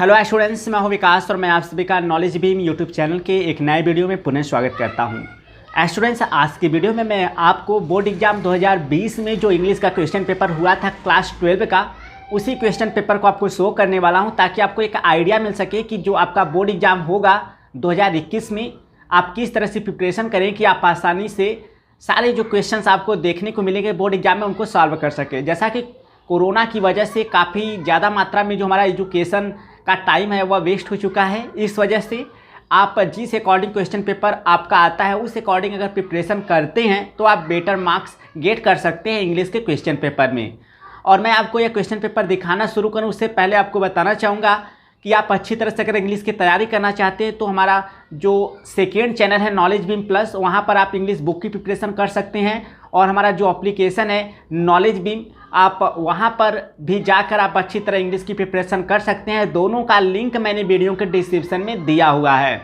Hello students, मैं हूं विकास और मैं आप सभी का नॉलेज बीम यूट्यूब चैनल के एक नए वीडियो में पुनः स्वागत करता हूं। स्टूडेंट्स, आज की वीडियो में मैं आपको बोर्ड एग्जाम 2020 में जो इंग्लिश का क्वेश्चन पेपर हुआ था क्लास 12 का, उसी क्वेश्चन पेपर को आपको शो करने वाला हूं ताकि आपको एक आइडिया मिल सके कि जो आपका बोर्ड एग्जाम होगा 2021 में आप किस तरह से प्रिपरेशन करें कि आप आसानी से सारे जो क्वेश्चंस आपको देखने को मिलेंगे बोर्ड एग्जाम में उनको सॉल्व कर सके। जैसा कि कोरोना की वजह से काफ़ी ज़्यादा मात्रा में जो हमारा एजुकेशन का टाइम है वह वेस्ट हो चुका है। इस वजह से आप जिस अकॉर्डिंग क्वेश्चन पेपर आपका आता है उस अकॉर्डिंग अगर प्रिपरेशन करते हैं तो आप बेटर मार्क्स गेट कर सकते हैं इंग्लिश के क्वेश्चन पेपर में। और मैं आपको यह क्वेश्चन पेपर दिखाना शुरू करूं उससे पहले आपको बताना चाहूँगा कि आप अच्छी तरह से अगर इंग्लिश की तैयारी करना चाहते हैं तो हमारा जो सेकेंड चैनल है नॉलेज बीम प्लस, वहाँ पर आप इंग्लिश बुक की प्रिपरेशन कर सकते हैं। और हमारा जो एप्लीकेशन है नॉलेज बीम, आप वहाँ पर भी जाकर आप अच्छी तरह इंग्लिश की प्रिपरेशन कर सकते हैं। दोनों का लिंक मैंने वीडियो के डिस्क्रिप्शन में दिया हुआ है।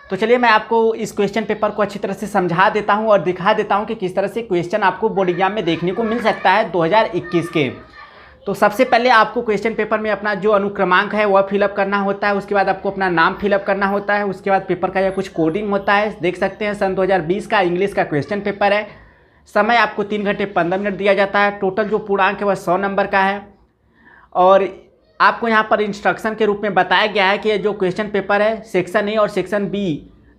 तो चलिए मैं आपको इस क्वेश्चन पेपर को अच्छी तरह से समझा देता हूँ और दिखा देता हूँ कि किस तरह से क्वेश्चन आपको बोर्ड एग्जाम में देखने को मिल सकता है 2021 के। तो सबसे पहले आपको क्वेश्चन पेपर में अपना जो अनुक्रमांक है वह फिलअप करना होता है। उसके बाद आपको अपना नाम फिलअप करना होता है। उसके बाद पेपर का यह कुछ कोडिंग होता है। देख सकते हैं सन 2020 का इंग्लिश का क्वेश्चन पेपर है। समय आपको 3 घंटे 15 मिनट दिया जाता है। टोटल जो पूर्णांक है वह 100 नंबर का है। और आपको यहाँ पर इंस्ट्रक्शन के रूप में बताया गया है कि ये जो क्वेश्चन पेपर है सेक्शन ए और सेक्शन बी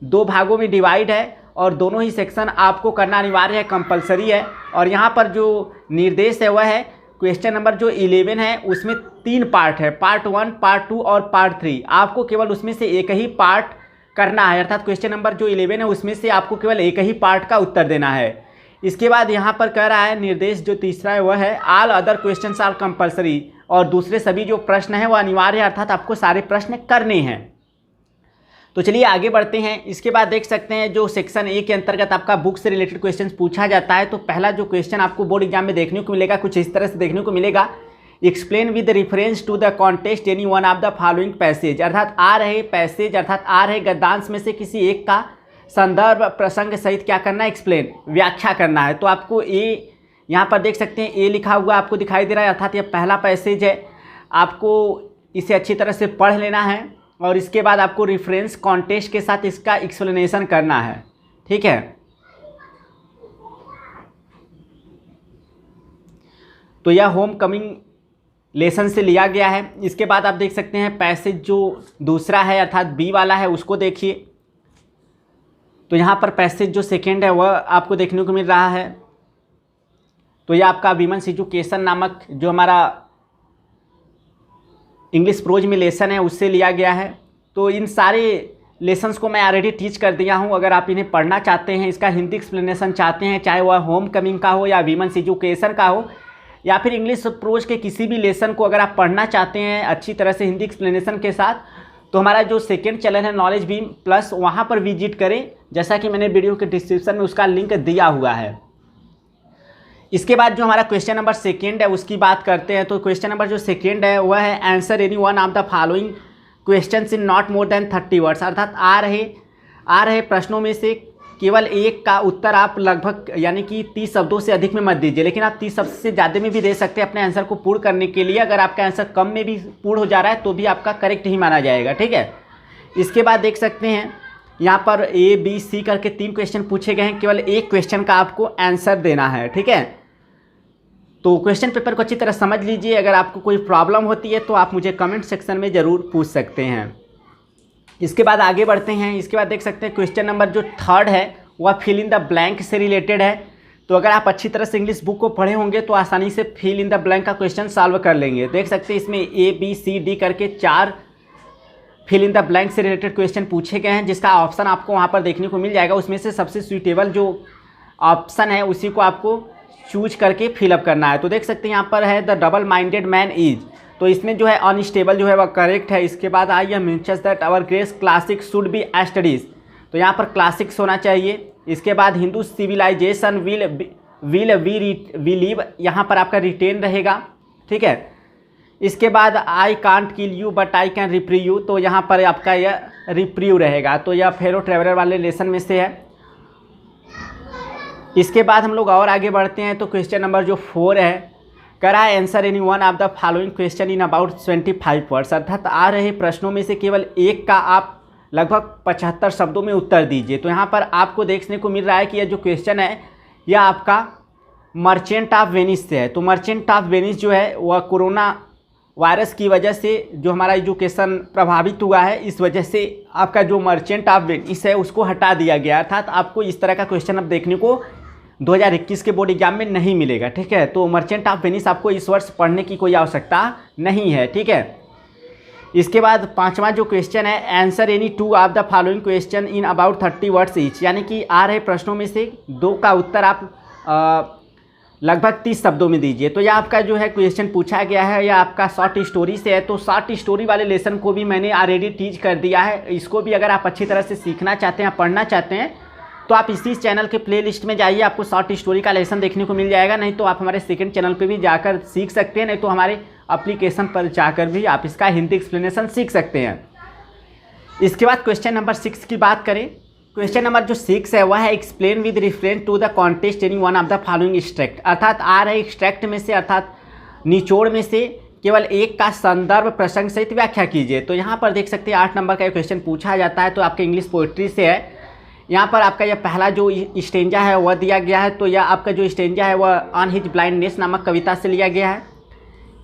2 भागों में डिवाइड है और दोनों ही सेक्शन आपको करना अनिवार्य है, कंपलसरी है। और यहाँ पर जो निर्देश है वह है क्वेश्चन नंबर जो 11 है उसमें 3 पार्ट है, पार्ट 1, पार्ट 2 और पार्ट 3। आपको केवल उसमें से एक ही पार्ट करना है, अर्थात क्वेश्चन नंबर जो 11 है उसमें से आपको केवल एक ही पार्ट का उत्तर देना है। इसके बाद यहाँ पर कह रहा है निर्देश जो तीसरा है वह है all other questions are compulsory, और दूसरे सभी जो प्रश्न हैं वह अनिवार्य है, अर्थात आपको सारे प्रश्न करने हैं। तो चलिए आगे बढ़ते हैं। इसके बाद देख सकते हैं जो सेक्शन ए के अंतर्गत आपका बुक से रिलेटेड क्वेश्चन पूछा जाता है। तो पहला जो क्वेश्चन आपको बोर्ड एग्जाम में देखने को मिलेगा कुछ इस तरह से देखने को मिलेगा, explain with reference to the context any one of the following passage, अर्थात आ रहे पैसेज अर्थात आ रहे गद्यांश में से किसी एक का संदर्भ प्रसंग सहित क्या करना है, एक्सप्लेन, व्याख्या करना है। तो आपको ए यहाँ पर देख सकते हैं ए लिखा हुआ आपको दिखाई दे रहा है, अर्थात ये पहला पैसेज है। आपको इसे अच्छी तरह से पढ़ लेना है और इसके बाद आपको रेफरेंस कॉन्टेक्स्ट के साथ इसका एक्सप्लेनेशन करना है, ठीक है। तो यह होम कमिंग लेसन से लिया गया है। इसके बाद आप देख सकते हैं पैसेज जो दूसरा है अर्थात बी वाला है उसको देखिए। तो यहाँ पर पैसेज जो सेकेंड है वह आपको देखने को मिल रहा है। तो यह आपका विमेंस एजुकेशन नामक जो हमारा इंग्लिश प्रोज में लेसन है उससे लिया गया है। तो इन सारे लेसन्स को मैं ऑलरेडी टीच कर दिया हूँ। अगर आप इन्हें पढ़ना चाहते हैं, इसका हिंदी एक्सप्लेनेशन चाहते हैं, चाहे वह होम कमिंग का हो या विमेंस एजुकेशन का हो या फिर इंग्लिश प्रोज के किसी भी लेसन को अगर आप पढ़ना चाहते हैं अच्छी तरह से हिंदी एक्सप्लेनेशन के साथ, तो हमारा जो सेकेंड चैनल है नॉलेज बीम प्लस वहाँ पर विजिट करें, जैसा कि मैंने वीडियो के डिस्क्रिप्शन में उसका लिंक दिया हुआ है। इसके बाद जो हमारा क्वेश्चन नंबर सेकेंड है उसकी बात करते हैं। तो क्वेश्चन नंबर जो सेकेंड है वह है answer any one of the following questions in not more than 30 words, अर्थात आ रहे प्रश्नों में से केवल एक का उत्तर आप लगभग यानी कि 30 शब्दों से अधिक में मत दीजिए, लेकिन आप 30 शब्द से ज़्यादा में भी दे सकते हैं अपने आंसर को पूर्ण करने के लिए। अगर आपका आंसर कम में भी पूर्ण हो जा रहा है तो भी आपका करेक्ट ही माना जाएगा, ठीक है। इसके बाद देख सकते हैं यहाँ पर ए बी सी करके 3 क्वेश्चन पूछे गए हैं, केवल एक क्वेश्चन का आपको आंसर देना है, ठीक है। तो क्वेश्चन पेपर को अच्छी तरह समझ लीजिए। अगर आपको कोई प्रॉब्लम होती है तो आप मुझे कमेंट सेक्शन में ज़रूर पूछ सकते हैं। इसके बाद आगे बढ़ते हैं। इसके बाद देख सकते हैं क्वेश्चन नंबर जो थर्ड है वह फिल इन द ब्लैंक से रिलेटेड है। तो अगर आप अच्छी तरह से इंग्लिश बुक को पढ़े होंगे तो आसानी से फिल इन द ब्लैंक का क्वेश्चन सॉल्व कर लेंगे। देख सकते हैं इसमें ए बी सी डी करके 4 फिल इन द ब्लैंक से रिलेटेड क्वेश्चन पूछे गए हैं, जिसका ऑप्शन आपको वहाँ पर देखने को मिल जाएगा। उसमें से सबसे सूटेबल जो ऑप्शन है उसी को आपको चूज करके फिलअप करना है। तो देख सकते हैं यहाँ पर है the double minded man is, तो इसमें जो है अनस्टेबल जो है वह करेक्ट है। इसके बाद I am mentions that our great classic should be studies, तो यहाँ पर क्लासिक्स होना चाहिए। इसके बाद Hindu civilization will we leave, यहाँ पर आपका रिटेन रहेगा, ठीक है। इसके बाद I can't kill you but I can reprieve you, तो यहाँ पर आपका यह रिप्रीव रहेगा। तो यह फेलो ट्रेवलर वाले लेसन में से है। इसके बाद हम लोग और आगे बढ़ते हैं। तो क्वेश्चन नंबर जो 4 है कह रहा है answer any one of the following question in about 25 words, अर्थात आ रहे प्रश्नों में से केवल एक का आप लगभग 75 शब्दों में उत्तर दीजिए। तो यहाँ पर आपको देखने को मिल रहा है कि यह जो क्वेश्चन है यह आपका मर्चेंट ऑफ वेनिस से है। तो मर्चेंट ऑफ वेनिस जो है वह कोरोना वायरस की वजह से जो हमारा एजुकेशन प्रभावित हुआ है, इस वजह से आपका जो मर्चेंट ऑफ वेनिस है उसको हटा दिया गया, अर्थात आपको इस तरह का क्वेश्चन अब देखने को 2021 के बोर्ड एग्जाम में नहीं मिलेगा। ठीक है, तो मर्चेंट ऑफ वेनिस आपको इस वर्ष पढ़ने की कोई आवश्यकता नहीं है। ठीक है, इसके बाद पांचवा जो क्वेश्चन है, answer any two of the following question in about 30 words each, यानी कि आ रहे प्रश्नों में से दो का उत्तर आप लगभग 30 शब्दों में दीजिए। तो यह आपका जो है क्वेश्चन पूछा गया है, यह आपका शॉर्ट स्टोरी से है। तो शॉर्ट स्टोरी वाले लेसन को भी मैंने ऑलरेडी टीच कर दिया है। इसको भी अगर आप अच्छी तरह से सीखना चाहते हैं, पढ़ना चाहते हैं, तो आप इसी चैनल के प्लेलिस्ट में जाइए, आपको शॉर्ट स्टोरी का लेसन देखने को मिल जाएगा। नहीं तो आप हमारे सेकंड चैनल पे भी जाकर सीख सकते हैं, नहीं तो हमारे एप्लीकेशन पर जाकर भी आप इसका हिंदी एक्सप्लेनेशन सीख सकते हैं। इसके बाद क्वेश्चन नंबर 6 की बात करें। क्वेश्चन नंबर जो 6 है वह है explain with reference to the context any one of the following extract, अर्थात आ रहे एक्सट्रैक्ट में से, अर्थात निचोड़ में से केवल एक का संदर्भ प्रसंग सहित व्याख्या कीजिए। तो यहाँ पर देख सकते हैं 8 नंबर का क्वेश्चन पूछा जाता है, तो आपके इंग्लिश पोइट्री से है। यहाँ पर आपका यह पहला जो स्टेंजा है वह दिया गया है। तो यह आपका जो स्टेंजा है वह ऑन हिज ब्लाइंडनेस नामक कविता से लिया गया है।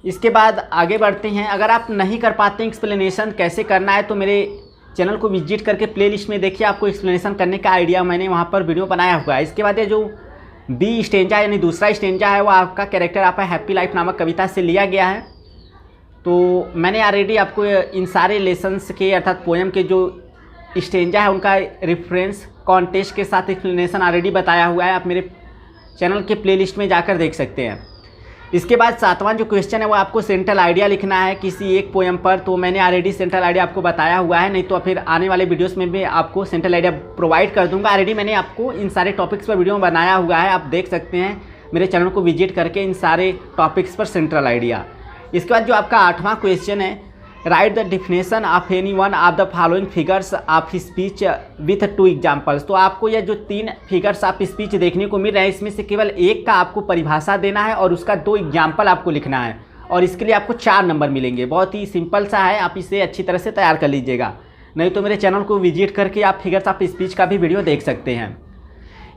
इसके बाद आगे बढ़ते हैं। अगर आप नहीं कर पाते एक्सप्लेनेशन कैसे करना है, तो मेरे चैनल को विजिट करके प्लेलिस्ट में देखिए, आपको एक्सप्लेनेशन करने का आइडिया मैंने वहाँ पर वीडियो बनाया हुआ है। इसके बाद ये जो बी स्टेंजा यानी दूसरा स्टेंजा है, वह आपका कैरेक्टर आपका हैप्पी लाइफ नामक कविता से लिया गया है। तो मैंने ऑलरेडी आपको इन सारे लेसन्स के अर्थात पोएम के जो स्टेंजा है उनका रेफरेंस कॉन्टेक्स्ट के साथ एक्सप्लेनेशन ऑलरेडी बताया हुआ है, आप मेरे चैनल के प्लेलिस्ट में जाकर देख सकते हैं। इसके बाद 7वां जो क्वेश्चन है वो आपको सेंट्रल आइडिया लिखना है किसी एक पोएम पर। तो मैंने ऑलरेडी सेंट्रल आइडिया आपको बताया हुआ है, नहीं तो फिर आने वाले वीडियोस में भी आपको सेंट्रल आइडिया प्रोवाइड कर दूंगा। ऑलरेडी मैंने आपको इन सारे टॉपिक्स पर वीडियो बनाया हुआ है, आप देख सकते हैं मेरे चैनल को विजिट करके इन सारे टॉपिक्स पर सेंट्रल आइडिया। इसके बाद जो आपका 8वां क्वेश्चन है, right the definition of any one of the following figures of speech with 2 examples. तो आपको यह जो 3 फिगर्स ऑफ स्पीच देखने को मिल रहे हैं, इसमें से केवल एक का आपको परिभाषा देना है और उसका 2 एग्जाम्पल आपको लिखना है, और इसके लिए आपको 4 नंबर मिलेंगे। बहुत ही सिंपल सा है, आप इसे अच्छी तरह से तैयार कर लीजिएगा, नहीं तो मेरे चैनल को विजिट करके आप फिगर्स ऑफ स्पीच का भी वीडियो देख सकते हैं।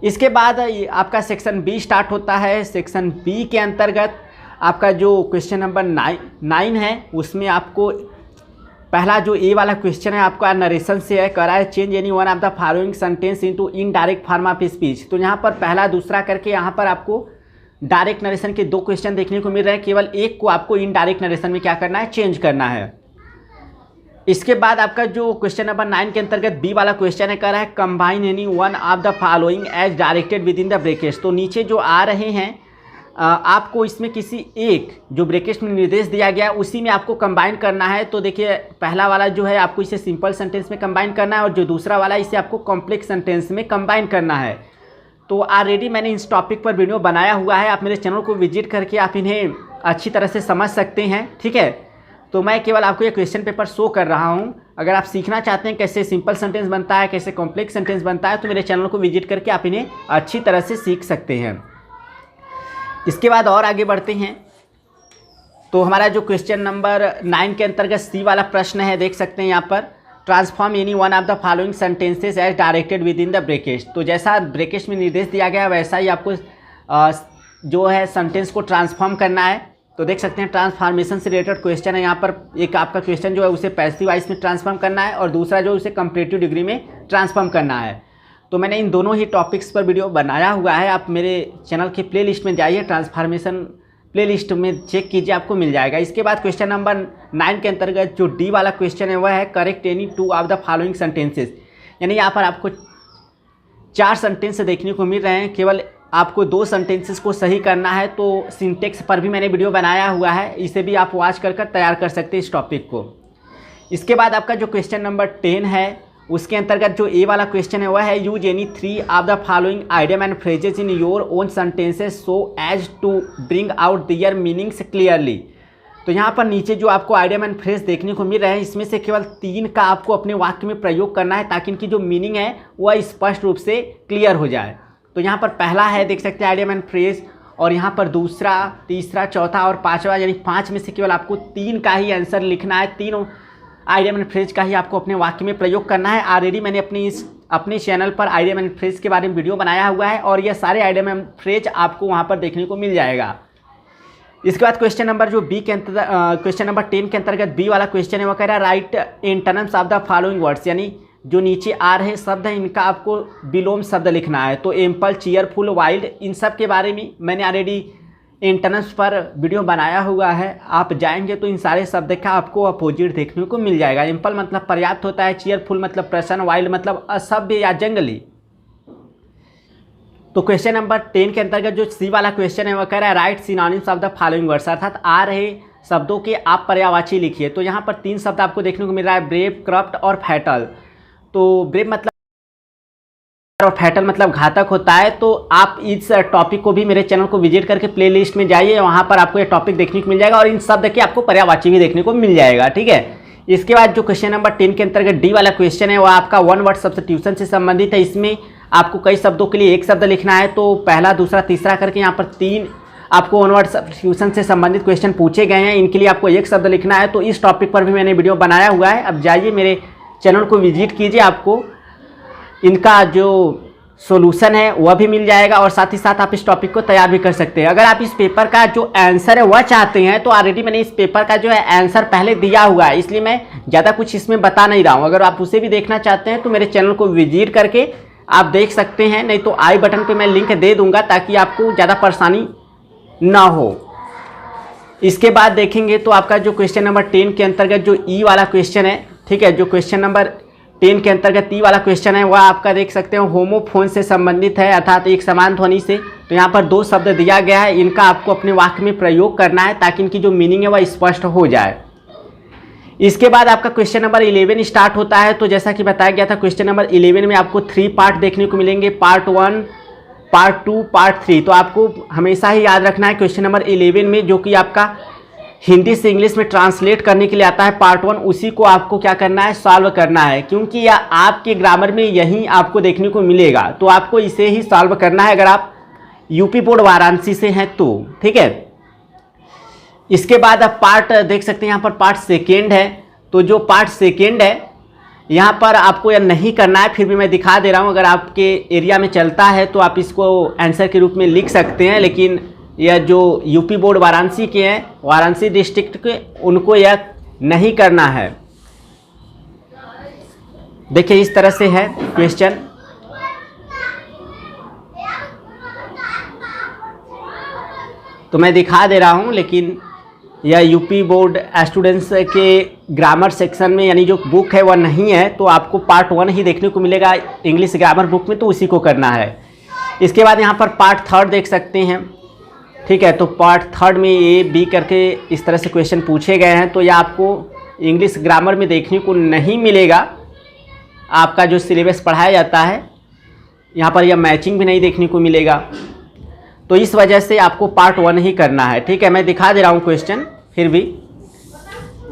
इसके बाद आपका सेक्शन बी स्टार्ट होता है। सेक्शन बी के अंतर्गत आपका जो क्वेश्चन नंबर 9 है, उसमें आपको पहला जो ए वाला क्वेश्चन है आपका नरेशन से है। कह रहा है change any one of the following sentence into indirect form of speech. तो यहाँ पर पहला दूसरा करके यहाँ पर आपको डायरेक्ट नरेशन के 2 क्वेश्चन देखने को मिल रहे हैं, केवल एक को आपको इनडायरेक्ट नरेशन में क्या करना है, चेंज करना है। इसके बाद आपका जो क्वेश्चन नंबर 9 के अंतर्गत बी वाला क्वेश्चन है, कह रहा है combine any one of the following as directed within the brackets. तो नीचे जो आ रहे हैं आपको इसमें किसी एक जो ब्रैकेट्स में निर्देश दिया गया उसी में आपको कंबाइन करना है। तो देखिए पहला वाला जो है आपको इसे सिंपल सेंटेंस में कंबाइन करना है, और जो दूसरा वाला इसे आपको कॉम्प्लेक्स सेंटेंस में कंबाइन करना है। तो ऑलरेडी मैंने इस टॉपिक पर वीडियो बनाया हुआ है, आप मेरे चैनल को विजिट करके आप इन्हें अच्छी तरह से समझ सकते हैं। ठीक है, तो मैं केवल आपको ये क्वेश्चन पेपर शो कर रहा हूँ। अगर आप सीखना चाहते हैं कैसे सिंपल सेंटेंस बनता है, कैसे कॉम्प्लेक्स सेंटेंस बनता है, तो मेरे चैनल को विजिट करके आप इन्हें अच्छी तरह से सीख सकते हैं। इसके बाद और आगे बढ़ते हैं। तो हमारा जो क्वेश्चन नंबर 9 के अंतर्गत सी वाला प्रश्न है, देख सकते हैं यहाँ पर transform any one of the following sentences as directed within the brackets. तो जैसा ब्रैकेट्स में निर्देश दिया गया वैसा ही आपको जो है सेंटेंस को ट्रांसफॉर्म करना है। तो देख सकते हैं ट्रांसफॉर्मेशन से रिलेटेड क्वेश्चन है। यहाँ पर एक आपका क्वेश्चन जो है उसे पैसिव वॉइस में ट्रांसफॉर्म करना है, और दूसरा जो उसे कंपैरेटिव डिग्री में ट्रांसफॉर्म करना है। तो मैंने इन दोनों ही टॉपिक्स पर वीडियो बनाया हुआ है, आप मेरे चैनल के प्लेलिस्ट में जाइए, ट्रांसफॉर्मेशन प्लेलिस्ट में चेक कीजिए, आपको मिल जाएगा। इसके बाद क्वेश्चन नंबर 9 के अंतर्गत जो डी वाला क्वेश्चन है वह है correct any 2 of the following sentences. यानी यहाँ पर आपको 4 सेंटेंस देखने को मिल रहे हैं, केवल आपको 2 सेंटेंसेस को सही करना है। तो सिंटेक्स पर भी मैंने वीडियो बनाया हुआ है, इसे भी आप वॉच कर तैयार कर सकते हैं इस टॉपिक को। इसके बाद आपका जो क्वेश्चन नंबर 10 है उसके अंतर्गत जो ए वाला क्वेश्चन है वह है use any 3 of the following idiom and phrases in your own sentences so as to bring out their meanings clearly. तो यहाँ पर नीचे जो आपको आइडियम एंड फ्रेज देखने को मिल रहे हैं, इसमें से केवल 3 का आपको अपने वाक्य में प्रयोग करना है ताकि इनकी जो मीनिंग है वह स्पष्ट रूप से क्लियर हो जाए। तो यहाँ पर पहला है, देख सकते हैं आइडियम एंड फ्रेज, और यहाँ पर दूसरा, तीसरा, चौथा और पाँचवा, यानी 5 में से केवल आपको 3 का ही आंसर लिखना है। तीनों आइडियम एंड फ्रेज का ही आपको अपने वाक्य में प्रयोग करना है। ऑलरेडी मैंने अपने चैनल पर आइडियम एंड फ्रेज के बारे में वीडियो बनाया हुआ है और ये सारे आइडियम एंड फ्रेज आपको वहाँ पर देखने को मिल जाएगा। इसके बाद क्वेश्चन नंबर जो बी के क्वेश्चन नंबर 10 के अंतर्गत बी वाला क्वेश्चन है, वो कह रहा है right antonyms of the following words, यानी जो नीचे आ रहे शब्द हैं इनका आपको विलोम शब्द लिखना है। तो एम्पल, चीयरफुल, वाइल्ड, इन सब के बारे में मैंने ऑलरेडी एंटोनिम्स पर वीडियो बनाया हुआ है। आप जाएंगे तो इन सारे शब्द का आपको अपोजिट देखने को मिल जाएगा। एम्पल मतलब पर्याप्त होता है, चीयरफुल मतलब प्रसन्न, वाइल्ड मतलब असभ्य या जंगली। तो क्वेश्चन नंबर 10 के अंतर्गत जो सी वाला क्वेश्चन है वो कह रहा है right synonyms of the following words, अर्थात आ रहे शब्दों के आप पर्यायवाची लिखिए। तो यहाँ पर 3 शब्द आपको देखने को मिल रहा है, ब्रेव, करप्ट और फैटल। तो ब्रेव मतलब और फैटल मतलब घातक होता है। तो आप इस टॉपिक को भी मेरे चैनल को विजिट करके प्लेलिस्ट में जाइए, वहाँ पर आपको ये टॉपिक देखने को मिल जाएगा और इन शब्द के आपको पर्यायवाची भी देखने को मिल जाएगा। ठीक है। इसके बाद जो क्वेश्चन नंबर 10 के अंतर्गत डी वाला क्वेश्चन है वो आपका 1 वर्ड सब्स्टिट्यूशन से संबंधित है। इसमें आपको कई शब्दों के लिए एक शब्द लिखना है। तो पहला, दूसरा, तीसरा करके यहाँ पर 3 आपको 1 वर्ड सब्स्टिट्यूशन से संबंधित क्वेश्चन पूछे गए हैं। इनके लिए आपको एक शब्द लिखना है। तो इस टॉपिक पर भी मैंने वीडियो बनाया हुआ है, अब जाइए मेरे चैनल को विजिट कीजिए, आपको इनका जो सॉल्यूशन है वह भी मिल जाएगा और साथ ही साथ आप इस टॉपिक को तैयार भी कर सकते हैं। अगर आप इस पेपर का जो आंसर है वह चाहते हैं तो ऑलरेडी मैंने इस पेपर का जो है आंसर पहले दिया हुआ है, इसलिए मैं ज़्यादा कुछ इसमें बता नहीं रहा हूँ। अगर आप उसे भी देखना चाहते हैं तो मेरे चैनल को विजिट करके आप देख सकते हैं, नहीं तो आई बटन पर मैं लिंक दे दूँगा ताकि आपको ज़्यादा परेशानी ना हो। इसके बाद देखेंगे तो आपका जो क्वेश्चन नंबर 10 के अंतर्गत जो ई वाला क्वेश्चन है, ठीक है, जो क्वेश्चन नंबर 10 के अंतर्गत ई वाला क्वेश्चन है वह आपका देख सकते हो होमोफोन से संबंधित है, अर्थात एक समान ध्वनि से। तो यहाँ पर 2 शब्द दिया गया है, इनका आपको अपने वाक्य में प्रयोग करना है ताकि इनकी जो मीनिंग है वह स्पष्ट हो जाए। इसके बाद आपका क्वेश्चन नंबर 11 स्टार्ट होता है। तो जैसा कि बताया गया था क्वेश्चन नंबर 11 में आपको 3 पार्ट देखने को मिलेंगे, पार्ट 1, पार्ट 2, पार्ट 3। तो आपको हमेशा ही याद रखना है क्वेश्चन नंबर 11 में जो कि आपका हिंदी से इंग्लिश में ट्रांसलेट करने के लिए आता है पार्ट 1, उसी को आपको क्या करना है, सॉल्व करना है, क्योंकि यह आपके ग्रामर में यही आपको देखने को मिलेगा। तो आपको इसे ही सॉल्व करना है अगर आप यूपी बोर्ड वाराणसी से हैं तो। ठीक है। इसके बाद आप पार्ट देख सकते हैं, यहाँ पर पार्ट 2 है। तो जो पार्ट 2 है यहाँ पर आपको यह नहीं करना है, फिर भी मैं दिखा दे रहा हूँ। अगर आपके एरिया में चलता है तो आप इसको आंसर के रूप में लिख सकते हैं, लेकिन यह जो यूपी बोर्ड वाराणसी के हैं, वाराणसी डिस्ट्रिक्ट के, उनको यह नहीं करना है। देखिए इस तरह से है क्वेश्चन। तो मैं दिखा दे रहा हूं, लेकिन यह यूपी बोर्ड स्टूडेंट्स के ग्रामर सेक्शन में, यानी जो बुक है वह नहीं है, तो आपको पार्ट 1 ही देखने को मिलेगा इंग्लिश ग्रामर बुक में, तो उसी को करना है। इसके बाद यहाँ पर पार्ट 3 देख सकते हैं। ठीक है। तो पार्ट 3 में ए बी करके इस तरह से क्वेश्चन पूछे गए हैं। तो यह आपको इंग्लिश ग्रामर में देखने को नहीं मिलेगा, आपका जो सिलेबस पढ़ाया जाता है यहाँ पर यह मैचिंग भी नहीं देखने को मिलेगा। तो इस वजह से आपको पार्ट 1 ही करना है। ठीक है। मैं दिखा दे रहा हूँ क्वेश्चन फिर भी।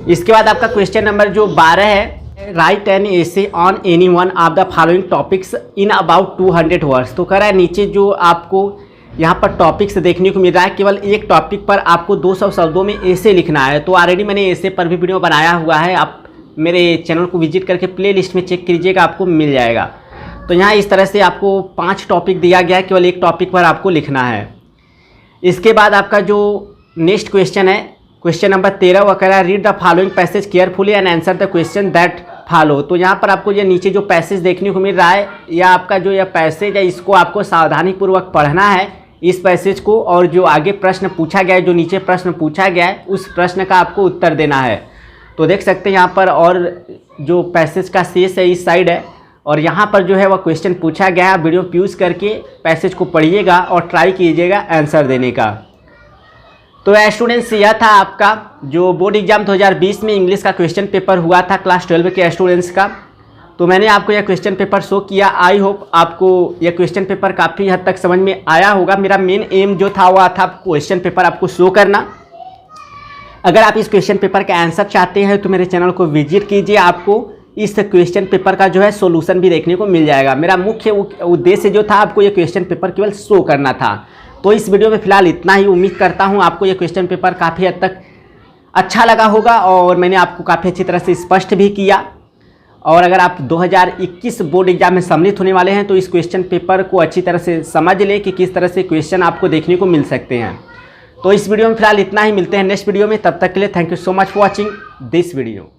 इसके बाद आपका क्वेश्चन नंबर जो 12 है, right an essay on any one of the following topics in about 200 words. तो कह रहा है नीचे जो आपको यहाँ पर टॉपिक्स देखने को मिल रहा है, केवल एक टॉपिक पर आपको 200 शब्दों में ऐसे लिखना है। तो ऑलरेडी मैंने ऐसे पर भी वीडियो बनाया हुआ है, आप मेरे चैनल को विजिट करके प्लेलिस्ट में चेक कीजिएगा, आपको मिल जाएगा। तो यहाँ इस तरह से आपको 5 टॉपिक दिया गया है, केवल एक टॉपिक पर आपको लिखना है। इसके बाद आपका जो नेक्स्ट क्वेश्चन है, क्वेश्चन नंबर 13, वह कह रहा है read the following passage carefully and answer the question that follow. तो यहाँ पर आपको ये नीचे जो पैसेज देखने को मिल रहा है, या आपका जो यह पैसेज है इसको आपको सावधानीपूर्वक पढ़ना है, इस पैसेज को, और जो आगे प्रश्न पूछा गया है, जो नीचे प्रश्न पूछा गया है, उस प्रश्न का आपको उत्तर देना है। तो देख सकते हैं यहाँ पर, और जो पैसेज का शेष है इस साइड है, और यहाँ पर जो है वह क्वेश्चन पूछा गया है। वीडियो पॉज करके पैसेज को पढ़िएगा और ट्राई कीजिएगा आंसर देने का। तो स्टूडेंट्स, यह था आपका जो बोर्ड एग्जाम 2020 में इंग्लिश का क्वेश्चन पेपर हुआ था क्लास 12 के स्टूडेंट्स का। तो मैंने आपको यह क्वेश्चन पेपर शो किया। आई होप आपको यह क्वेश्चन पेपर काफ़ी हद तक समझ में आया होगा। मेरा मेन एम जो था वह था क्वेश्चन पेपर आपको शो करना। अगर आप इस क्वेश्चन पेपर का आंसर चाहते हैं तो मेरे चैनल को विजिट कीजिए, आपको इस क्वेश्चन पेपर का जो है सॉल्यूशन भी देखने को मिल जाएगा। मेरा मुख्य उद्देश्य जो था आपको ये क्वेश्चन पेपर केवल शो करना था। तो इस वीडियो में फ़िलहाल इतना ही। उम्मीद करता हूँ आपको ये क्वेश्चन पेपर काफ़ी हद तक अच्छा लगा होगा और मैंने आपको काफ़ी अच्छी तरह से स्पष्ट भी किया। और अगर आप 2021 बोर्ड एग्जाम में सम्मिलित होने वाले हैं तो इस क्वेश्चन पेपर को अच्छी तरह से समझ लें कि किस तरह से क्वेश्चन आपको देखने को मिल सकते हैं। तो इस वीडियो में फ़िलहाल इतना ही। मिलते हैं नेक्स्ट वीडियो में, तब तक के लिए thank you so much for watching this video.